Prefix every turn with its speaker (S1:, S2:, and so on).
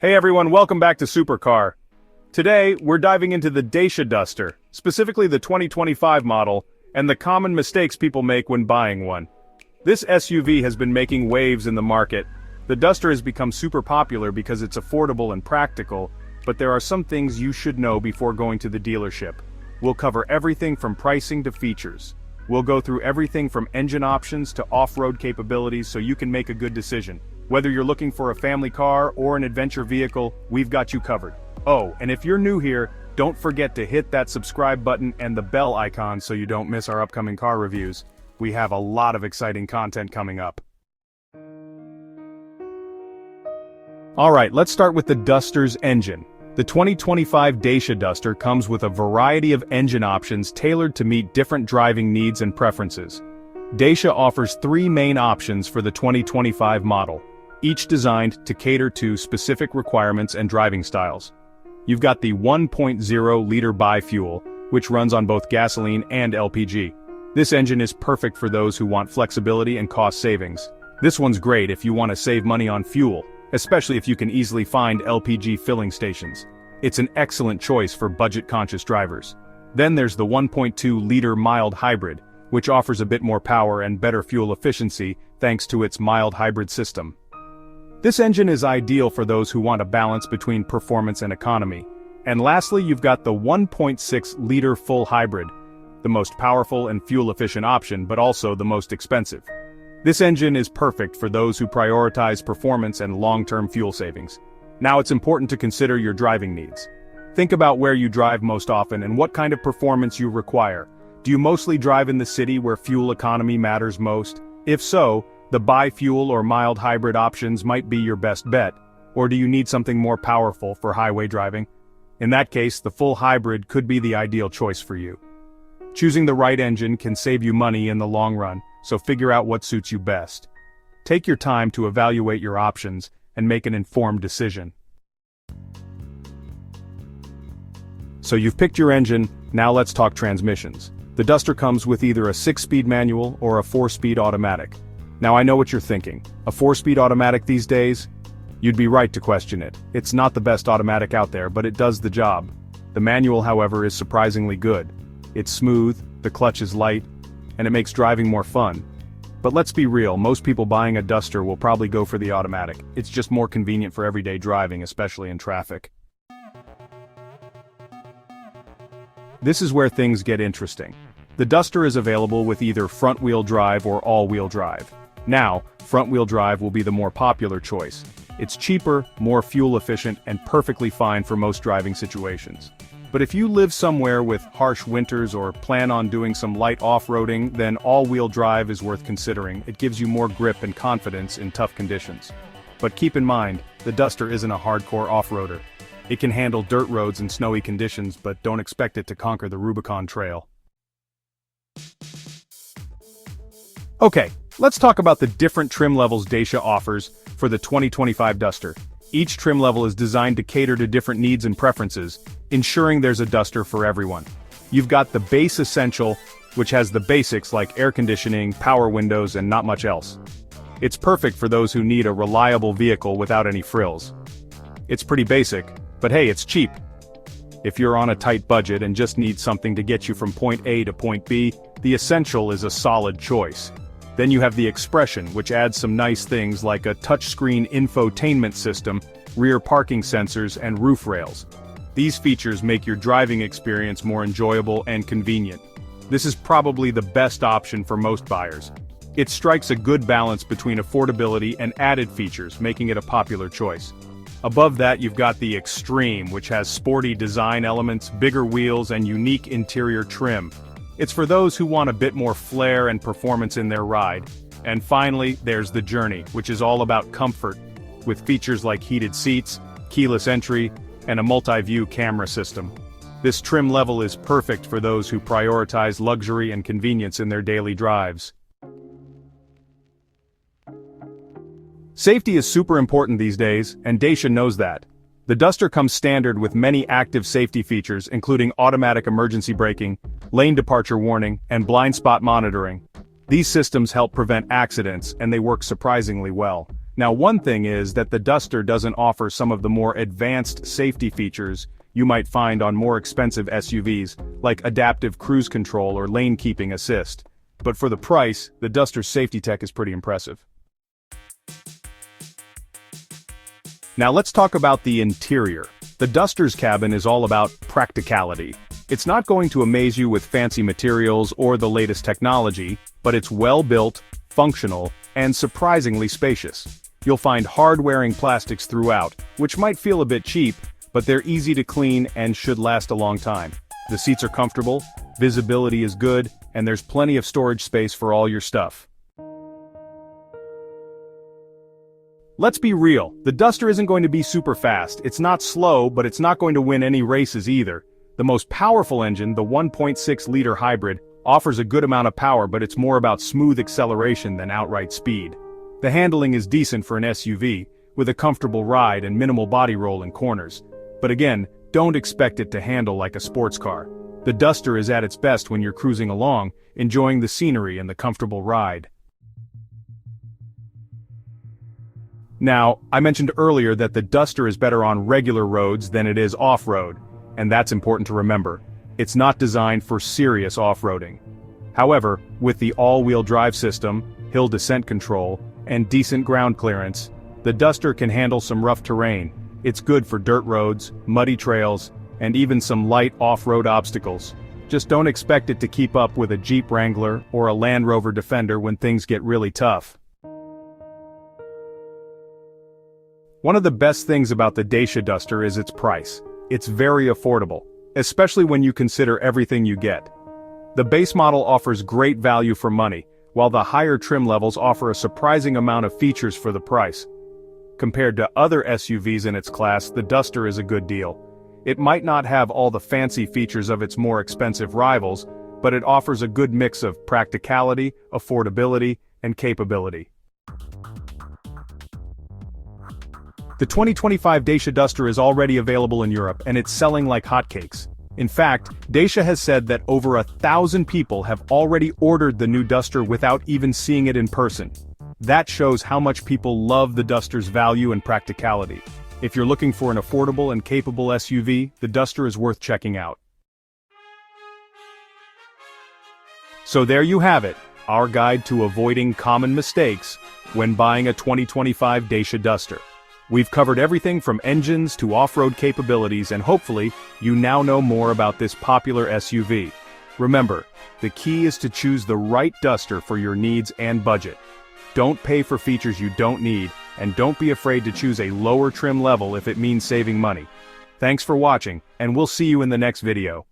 S1: Hey everyone, welcome back to Supercar. Today, we're diving into the Dacia Duster, specifically the 2025 model, and the common mistakes people make when buying one. This SUV has been making waves in the market. The Duster has become super popular because it's affordable and practical, but there are some things you should know before going to the dealership. We'll cover everything from pricing to features. We'll go through everything from engine options to off-road capabilities so you can make a good decision. Whether you're looking for a family car or an adventure vehicle, we've got you covered. Oh, and if you're new here, don't forget to hit that subscribe button and the bell icon so you don't miss our upcoming car reviews. We have a lot of exciting content coming up. Alright, let's start with the Duster's engine. The 2025 Dacia Duster comes with a variety of engine options tailored to meet different driving needs and preferences. Dacia offers three main options for the 2025 model, each designed to cater to specific requirements and driving styles. You've got the 1.0-liter bi-fuel, which runs on both gasoline and LPG. This engine is perfect for those who want flexibility and cost savings. This one's great if you want to save money on fuel, especially if you can easily find LPG filling stations. It's an excellent choice for budget-conscious drivers. Then there's the 1.2-liter mild hybrid, which offers a bit more power and better fuel efficiency thanks to its mild hybrid system. This engine is ideal for those who want a balance between performance and economy. And lastly, you've got the 1.6-liter full hybrid, the most powerful and fuel-efficient option, but also the most expensive. This engine is perfect for those who prioritize performance and long-term fuel savings. Now it's important to consider your driving needs. Think about where you drive most often and what kind of performance you require. Do you mostly drive in the city where fuel economy matters most? If so, the bi-fuel or mild hybrid options might be your best bet, or do you need something more powerful for highway driving? In that case, the full hybrid could be the ideal choice for you. Choosing the right engine can save you money in the long run, so figure out what suits you best. Take your time to evaluate your options and make an informed decision. So you've picked your engine, now let's talk transmissions. The Duster comes with either a 6-speed manual or a 4-speed automatic. Now I know what you're thinking, a 4-speed automatic these days? You'd be right to question it. It's not the best automatic out there, but it does the job. The manual, however, is surprisingly good. It's smooth, the clutch is light, and it makes driving more fun. But let's be real, most people buying a Duster will probably go for the automatic. It's just more convenient for everyday driving, especially in traffic. This is where things get interesting. The Duster is available with either front-wheel drive or all-wheel drive. Now, front-wheel drive will be the more popular choice. It's cheaper, more fuel-efficient, and perfectly fine for most driving situations. But if you live somewhere with harsh winters or plan on doing some light off-roading, then all-wheel drive is worth considering. It gives you more grip and confidence in tough conditions. But keep in mind, the Duster isn't a hardcore off-roader. It can handle dirt roads and snowy conditions, but don't expect it to conquer the Rubicon Trail. Okay, let's talk about the different trim levels Dacia offers for the 2025 Duster. Each trim level is designed to cater to different needs and preferences, ensuring there's a Duster for everyone. You've got the base essential, which has the basics like air conditioning, power windows, and not much else. It's perfect for those who need a reliable vehicle without any frills. It's pretty basic, but hey, it's cheap. If you're on a tight budget and just need something to get you from point A to point B, the Essential is a solid choice. Then you have the Expression, which adds some nice things like a touchscreen infotainment system, rear parking sensors, and roof rails. These features make your driving experience more enjoyable and convenient. This is probably the best option for most buyers. It strikes a good balance between affordability and added features, making it a popular choice. Above that, you've got the Extreme, which has sporty design elements, bigger wheels, and unique interior trim. It's for those who want a bit more flair and performance in their ride. And finally, there's the Journey, which is all about comfort, with features like heated seats, keyless entry, and a multi-view camera system. This trim level is perfect for those who prioritize luxury and convenience in their daily drives. Safety is super important these days, and Dacia knows that. The Duster comes standard with many active safety features including automatic emergency braking, lane departure warning, and blind spot monitoring. These systems help prevent accidents and they work surprisingly well. Now, one thing is that the Duster doesn't offer some of the more advanced safety features you might find on more expensive SUVs, like adaptive cruise control or lane keeping assist. But for the price, the Duster's safety tech is pretty impressive. Now let's talk about the interior. The Duster's cabin is all about practicality. It's not going to amaze you with fancy materials or the latest technology, but it's well-built, functional, and surprisingly spacious. You'll find hard-wearing plastics throughout, which might feel a bit cheap, but they're easy to clean and should last a long time. The seats are comfortable, visibility is good, and there's plenty of storage space for all your stuff. Let's be real, the Duster isn't going to be super fast. It's not slow, but it's not going to win any races either. The most powerful engine, the 1.6-liter hybrid, offers a good amount of power, but it's more about smooth acceleration than outright speed. The handling is decent for an SUV, with a comfortable ride and minimal body roll in corners. But again, don't expect it to handle like a sports car. The Duster is at its best when you're cruising along, enjoying the scenery and the comfortable ride. Now, I mentioned earlier that the Duster is better on regular roads than it is off-road, and that's important to remember. It's not designed for serious off-roading. However, with the all-wheel drive system, hill descent control, and decent ground clearance, the Duster can handle some rough terrain. It's good for dirt roads, muddy trails, and even some light off-road obstacles. Just don't expect it to keep up with a Jeep Wrangler or a Land Rover Defender when things get really tough. One of the best things about the Dacia Duster is its price. It's very affordable, especially when you consider everything you get. The base model offers great value for money, while the higher trim levels offer a surprising amount of features for the price. Compared to other SUVs in its class, the Duster is a good deal. It might not have all the fancy features of its more expensive rivals, but it offers a good mix of practicality, affordability, and capability. The 2025 Dacia Duster is already available in Europe, and it's selling like hotcakes. In fact, Dacia has said that over 1,000 people have already ordered the new Duster without even seeing it in person. That shows how much people love the Duster's value and practicality. If you're looking for an affordable and capable SUV, the Duster is worth checking out. So there you have it, our guide to avoiding common mistakes when buying a 2025 Dacia Duster. We've covered everything from engines to off-road capabilities, and hopefully, you now know more about this popular SUV. Remember, the key is to choose the right Duster for your needs and budget. Don't pay for features you don't need, and don't be afraid to choose a lower trim level if it means saving money. Thanks for watching, and we'll see you in the next video.